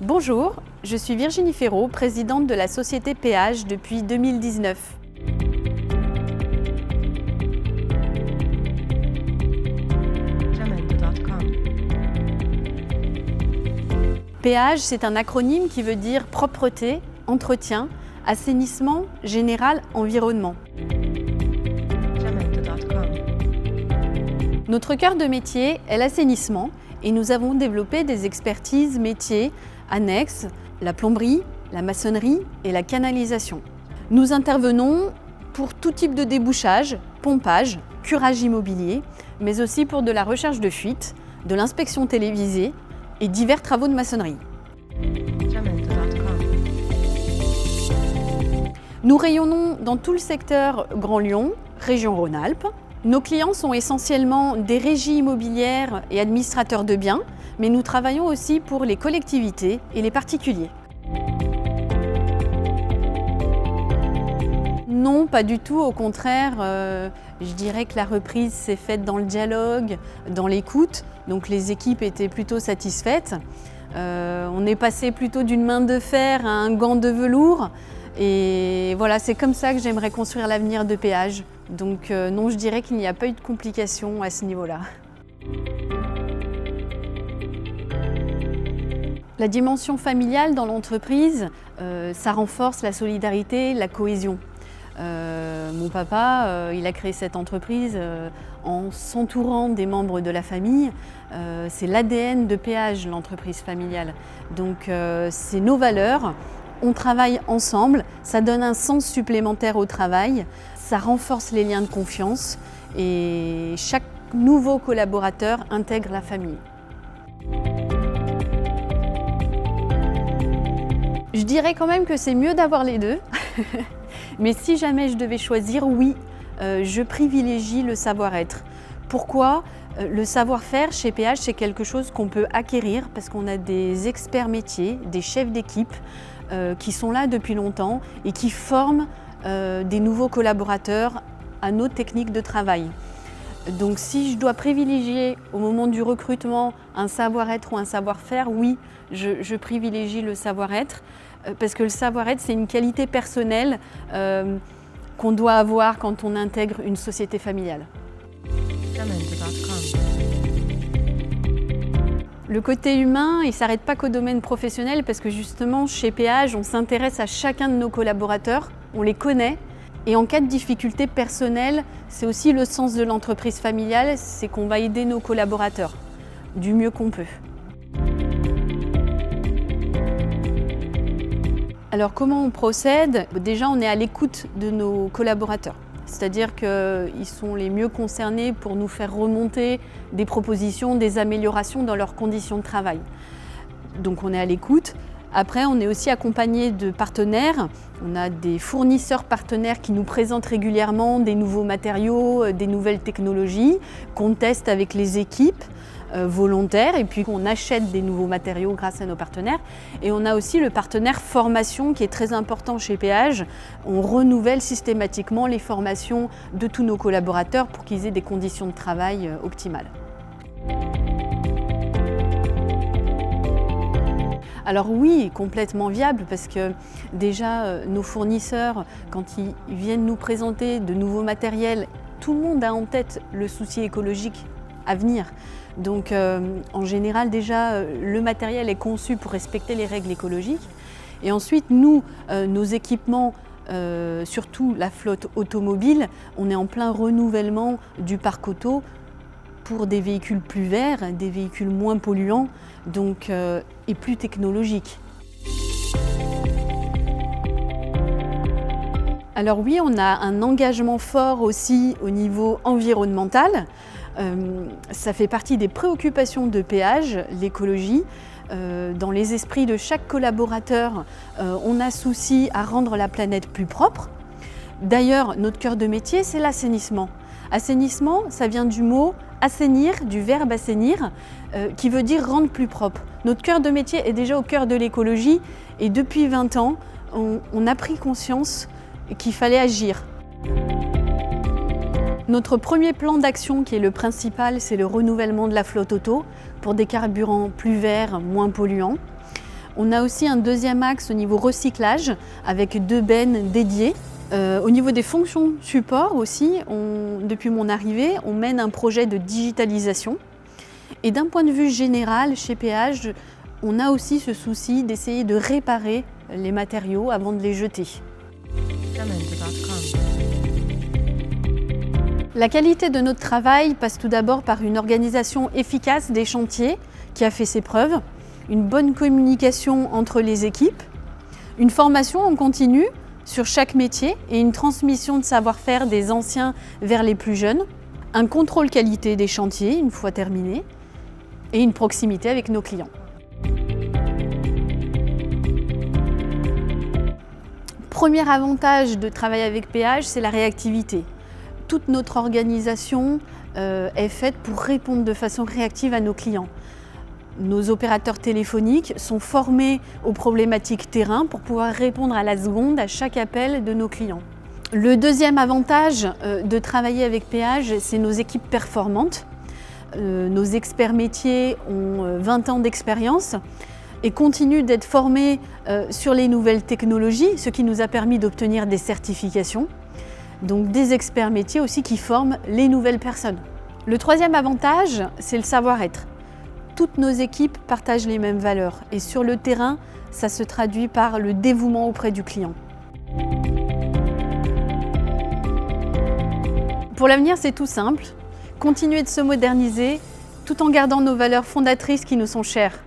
Bonjour, je suis Virginie Ferraud, présidente de la société Péage depuis 2019. Péage, c'est un acronyme qui veut dire propreté, entretien, assainissement, général, environnement. Notre cœur de métier est l'assainissement et nous avons développé des expertises métiers annexes, la plomberie, la maçonnerie et la canalisation. Nous intervenons pour tout type de débouchage, pompage, curage immobilier, mais aussi pour de la recherche de fuite, de l'inspection télévisée et divers travaux de maçonnerie. Nous rayonnons dans tout le secteur Grand Lyon, région Rhône-Alpes. Nos clients sont essentiellement des régies immobilières et administrateurs de biens, mais nous travaillons aussi pour les collectivités et les particuliers. Non, pas du tout, au contraire, je dirais que la reprise s'est faite dans le dialogue, dans l'écoute, donc les équipes étaient plutôt satisfaites. On est passé plutôt d'une main de fer à un gant de velours. Et voilà, c'est comme ça que j'aimerais construire l'avenir de Péage. Donc non, je dirais qu'il n'y a pas eu de complications à ce niveau-là. La dimension familiale dans l'entreprise, ça renforce la solidarité, la cohésion. Mon papa, il a créé cette entreprise en s'entourant des membres de la famille. C'est l'ADN de Péage, l'entreprise familiale. Donc c'est nos valeurs. On travaille ensemble, ça donne un sens supplémentaire au travail, ça renforce les liens de confiance et chaque nouveau collaborateur intègre la famille. Je dirais quand même que c'est mieux d'avoir les deux, mais si jamais je devais choisir, oui, je privilégie le savoir-être. Pourquoi ? Le savoir-faire chez Péage, c'est quelque chose qu'on peut acquérir parce qu'on a des experts métiers, des chefs d'équipe qui sont là depuis longtemps et qui forment des nouveaux collaborateurs à nos techniques de travail. Donc si je dois privilégier au moment du recrutement un savoir-être ou un savoir-faire, oui, je privilégie le savoir-être parce que le savoir-être, c'est une qualité personnelle qu'on doit avoir quand on intègre une société familiale. Le côté humain, il ne s'arrête pas qu'au domaine professionnel parce que justement, chez Péage, on s'intéresse à chacun de nos collaborateurs, on les connaît. Et en cas de difficulté personnelle, c'est aussi le sens de l'entreprise familiale, c'est qu'on va aider nos collaborateurs du mieux qu'on peut. Alors comment on procède ? Déjà, on est à l'écoute de nos collaborateurs. C'est-à-dire qu'ils sont les mieux concernés pour nous faire remonter des propositions, des améliorations dans leurs conditions de travail. Donc on est à l'écoute. Après, on est aussi accompagné de partenaires. On a des fournisseurs partenaires qui nous présentent régulièrement des nouveaux matériaux, des nouvelles technologies qu'on teste avec les équipes volontaires et puis qu'on achète des nouveaux matériaux grâce à nos partenaires. Et on a aussi le partenaire formation qui est très important chez Péage. On renouvelle systématiquement les formations de tous nos collaborateurs pour qu'ils aient des conditions de travail optimales. Alors oui, complètement viable parce que déjà nos fournisseurs, quand ils viennent nous présenter de nouveaux matériels, tout le monde a en tête le souci écologique à venir. Donc en général déjà le matériel est conçu pour respecter les règles écologiques. Et ensuite nous, nos équipements, surtout la flotte automobile, on est en plein renouvellement du parc auto pour des véhicules plus verts, des véhicules moins polluants donc, et plus technologiques. Alors oui, on a un engagement fort aussi au niveau environnemental. Ça fait partie des préoccupations de Péage, l'écologie. Dans les esprits de chaque collaborateur, on a souci à rendre la planète plus propre. D'ailleurs, notre cœur de métier, c'est l'assainissement. Assainissement, ça vient du mot assainir, du verbe assainir, qui veut dire rendre plus propre. Notre cœur de métier est déjà au cœur de l'écologie et depuis 20 ans, on a pris conscience qu'il fallait agir. Notre premier plan d'action, qui est le principal, c'est le renouvellement de la flotte auto pour des carburants plus verts, moins polluants. On a aussi un deuxième axe au niveau recyclage avec 2 bennes dédiées. Au niveau des fonctions support aussi, depuis mon arrivée, on mène un projet de digitalisation. Et d'un point de vue général, chez Péage, on a aussi ce souci d'essayer de réparer les matériaux avant de les jeter. La qualité de notre travail passe tout d'abord par une organisation efficace des chantiers qui a fait ses preuves, une bonne communication entre les équipes, une formation en continu sur chaque métier et une transmission de savoir-faire des anciens vers les plus jeunes, un contrôle qualité des chantiers une fois terminés et une proximité avec nos clients. Premier avantage de travailler avec Péage, c'est la réactivité. Toute notre organisation est faite pour répondre de façon réactive à nos clients. Nos opérateurs téléphoniques sont formés aux problématiques terrain pour pouvoir répondre à la seconde à chaque appel de nos clients. Le deuxième avantage de travailler avec Péage, c'est nos équipes performantes. Nos experts métiers ont 20 ans d'expérience et continuent d'être formés sur les nouvelles technologies, ce qui nous a permis d'obtenir des certifications. Donc des experts métiers aussi qui forment les nouvelles personnes. Le troisième avantage, c'est le savoir-être. Toutes nos équipes partagent les mêmes valeurs et sur le terrain, ça se traduit par le dévouement auprès du client. Pour l'avenir, c'est tout simple. Continuer de se moderniser tout en gardant nos valeurs fondatrices qui nous sont chères.